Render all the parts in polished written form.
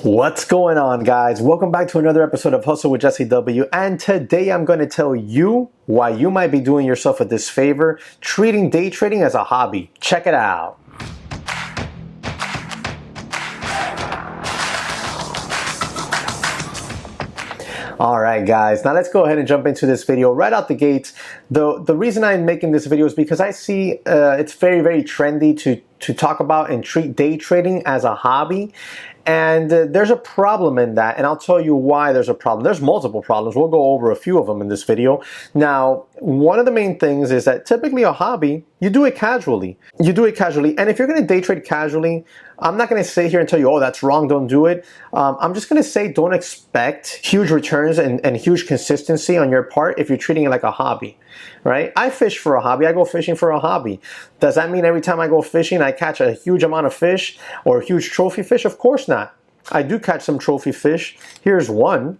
What's going on, guys? Welcome back to another episode of Hustle with JesseW, and today I'm going to tell you why you might be doing yourself a disfavor treating day trading as a hobby. Check it out. All right, guys, now let's go ahead and jump into this video right out the gates. The reason I'm making this video is because I see it's very trendy to talk about and treat day trading as a hobby. And there's a problem in that, and I'll tell you why there's a problem. There's multiple problems. We'll go over a few of them in this video. Now, one of the main things is that typically a hobby, you do it casually. You do it casually, and if you're going to day trade casually, I'm not going to sit here and tell you, oh, that's wrong, don't do it. I'm just going to say don't expect huge returns and huge consistency on your part if you're treating it like a hobby, right? I fish for a hobby. I go fishing for a hobby. Does that mean every time I go fishing, I catch a huge amount of fish or a huge trophy fish? Of course not. I do catch some trophy fish. Here's one.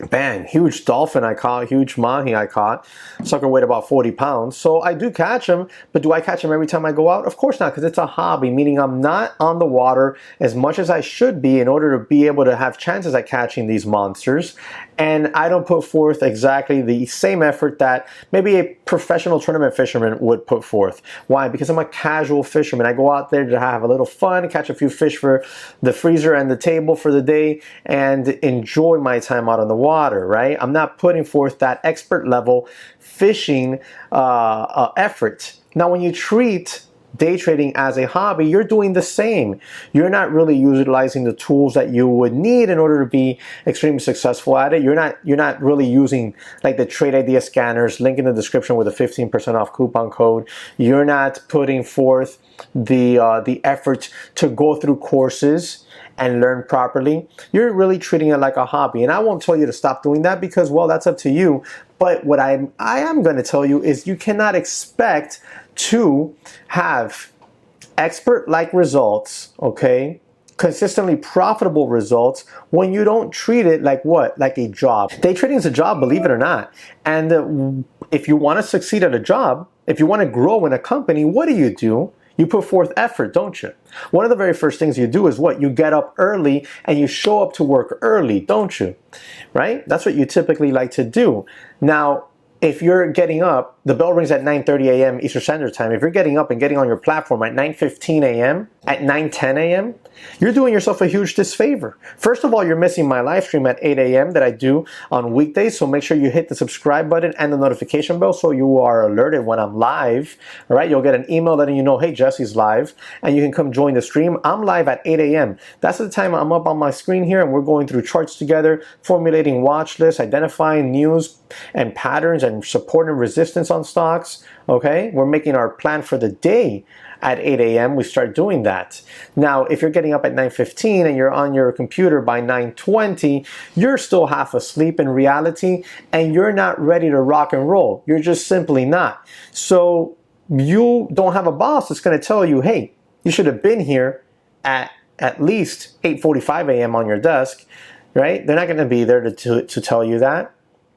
Bang, huge dolphin I caught, huge mahi I caught. Sucker weighed about 40 pounds. So I do catch them, but do I catch them every time I go out? Of course not, because it's a hobby, meaning I'm not on the water as much as I should be in order to be able to have chances at catching these monsters. And I don't put forth exactly the same effort that maybe a professional tournament fisherman would put forth. Why? Because I'm a casual fisherman. I go out there to have a little fun, catch a few fish for the freezer and the table for the day, and enjoy my time out on the water, right? I'm not putting forth that expert level fishing effort. Now, when you treat day trading as a hobby, you're doing the same. You're not really utilizing the tools that you would need in order to be extremely successful at it. You're not really using like the trade idea scanners, link in the description with a 15% off coupon code. You're not putting forth the effort to go through courses and learn properly. You're really treating it like a hobby. And I won't tell you to stop doing that because, well, that's up to you. But what I am going to tell you is you cannot expect to have expert-like results, okay? Consistently profitable results when you don't treat it like what? Like a job. Day trading is a job, believe it or not. And if you want to succeed at a job, if you want to grow in a company, what do? You put forth effort, don't you? One of the very first things you do is what? You get up early and you show up to work early, don't you? Right? That's what you typically like to do. Now, if you're getting up, the bell rings at 9:30 a.m. Eastern Standard Time. If you're getting up and getting on your platform at 9:15 a.m., at 9:10 a.m., you're doing yourself a huge disfavor. First of all, you're missing my live stream at 8 a.m. that I do on weekdays, so make sure you hit the subscribe button and the notification bell so you are alerted when I'm live, all right? You'll get an email letting you know, hey, Jesse's live, and you can come join the stream. I'm live at 8 a.m. That's the time I'm up on my screen here, and we're going through charts together, formulating watch lists, identifying news and patterns, and support and resistance on stocks, okay? We're making our plan for the day. At 8 a.m. we start doing that. Now, if you're getting up at 9:15 and you're on your computer by 9:20, you're still half asleep in reality and you're not ready to rock and roll. You're just simply not. So you don't have a boss that's going to tell you, hey, you should have been here at least 8:45 a.m. on your desk, right? They're not going to be there to tell you that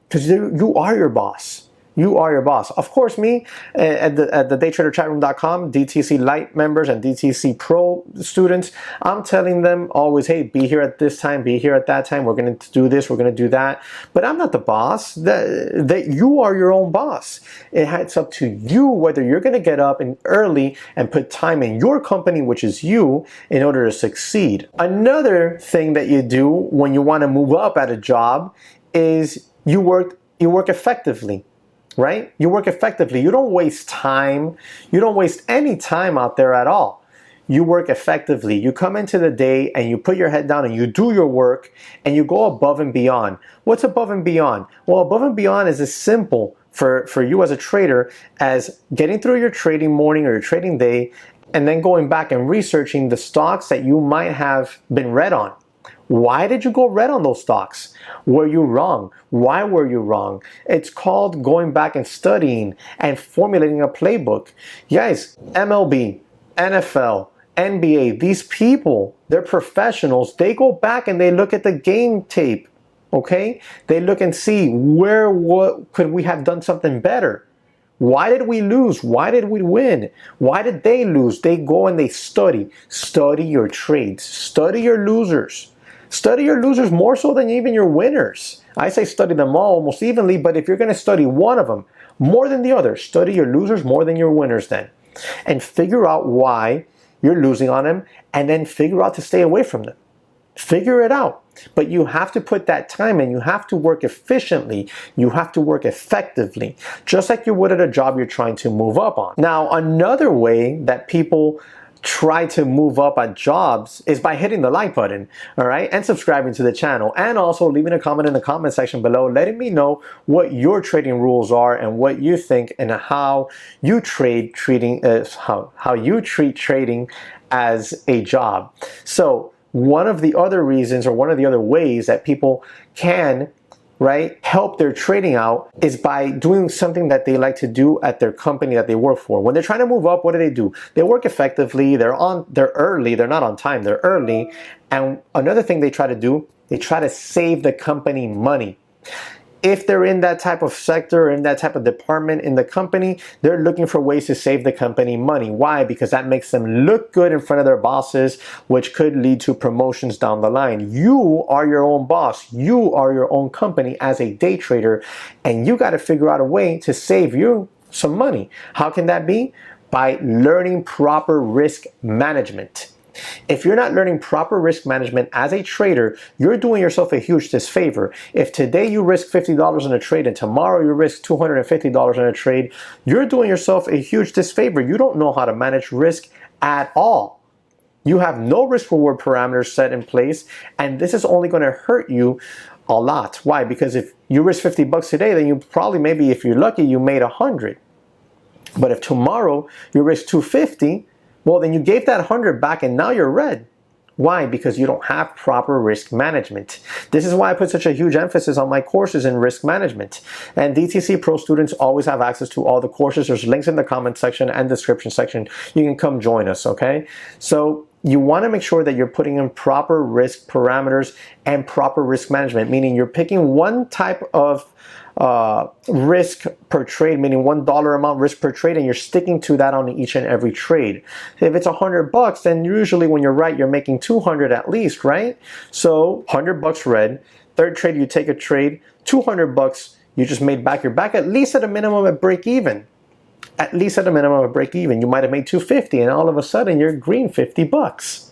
because you are your boss. You are your boss. Of course, me at the daytraderchatroom.com, DTC Lite members and DTC Pro students, I'm telling them always, hey, be here at this time, be here at that time. We're going to do this, we're going to do that. But I'm not the boss. That you are your own boss. It's up to you whether you're going to get up early and put time in your company, which is you, in order to succeed. Another thing that you do when you want to move up at a job is you work effectively. Right? You work effectively. You don't waste time. You don't waste any time out there at all. You work effectively. You come into the day and you put your head down and you do your work and you go above and beyond. What's above and beyond? Well, above and beyond is as simple for you as a trader as getting through your trading morning or your trading day and then going back and researching the stocks that you might have been read on. Why did you go red on those stocks? Were you wrong? Why were you wrong? It's called going back and studying and formulating a playbook. You guys, MLB, NFL, NBA, these people, they're professionals. They go back and they look at the game tape, okay? They look and see what could we have done something better? Why did we lose? Why did we win? Why did they lose? They go and they study. Study your trades. Study your losers. Study your losers more so than even your winners. I say study them all almost evenly, but if you're going to study one of them more than the other, study your losers more than your winners then. And figure out why you're losing on them, and then figure out to stay away from them. Figure it out. But you have to put that time in. You have to work efficiently. You have to work effectively, just like you would at a job you're trying to move up on. Now, another way that people try to move up at jobs is by hitting the like button, all right, and subscribing to the channel, and also leaving a comment in the comment section below letting me know what your trading rules are and what you think and how you treat trading as a job. So one of the other reasons, or one of the other ways that people can help their trading out is by doing something that they like to do at their company that they work for. When they're trying to move up, what do? They work effectively, they're early, they're not on time, they're early. And another thing they try to do, they try to save the company money. If they're in that type of sector, or in that type of department in the company, they're looking for ways to save the company money. Why? Because that makes them look good in front of their bosses, which could lead to promotions down the line. You are your own boss. You are your own company as a day trader, and you got to figure out a way to save you some money. How can that be? By learning proper risk management. If you're not learning proper risk management as a trader, you're doing yourself a huge disfavor. If today you risk $50 in a trade and tomorrow you risk $250 in a trade, you're doing yourself a huge disfavor. You don't know how to manage risk at all. You have no risk reward parameters set in place, and this is only going to hurt you a lot. Why? Because if you risk 50 bucks today, then you probably, maybe if you're lucky, you made 100. But if tomorrow you risk 250, well, then you gave that 100 back and now you're red. Why? Because you don't have proper risk management. This is why I put such a huge emphasis on my courses in risk management. And DTC Pro students always have access to all the courses. There's links in the comment section and description section. You can come join us, okay? So you want to make sure that you're putting in proper risk parameters and proper risk management, meaning you're picking one type of risk per trade, meaning $1 amount risk per trade, and you're sticking to that on each and every trade. If it's 100 bucks, then usually when you're right, you're making 200 at least, right? So 100 bucks red. Third trade, you take a trade, 200 bucks, you just made back. You're back at least at a minimum at break even. At least at a minimum of break even. You might have made 250 and all of a sudden you're green 50 bucks.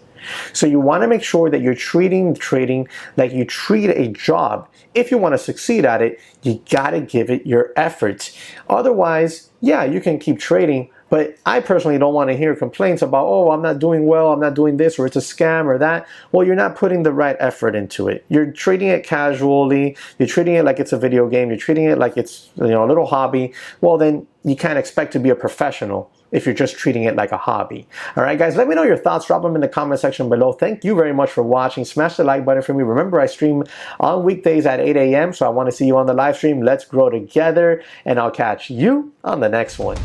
So you want to make sure that you're treating trading like you treat a job. If you want to succeed at it, you got to give it your efforts. Otherwise, yeah, you can keep trading, but I personally don't want to hear complaints about, oh, I'm not doing well, I'm not doing this, or it's a scam or that. Well, you're not putting the right effort into it. You're treating it casually, you're treating it like it's a video game, you're treating it like it's, a little hobby. Well, then you can't expect to be a professional if you're just treating it like a hobby. All right, guys, let me know your thoughts. Drop them in the comment section below. Thank you very much for watching. Smash the like button for me. Remember, I stream on weekdays at 8 a.m., so I want to see you on the live stream. Let's grow together, and I'll catch you on the next one.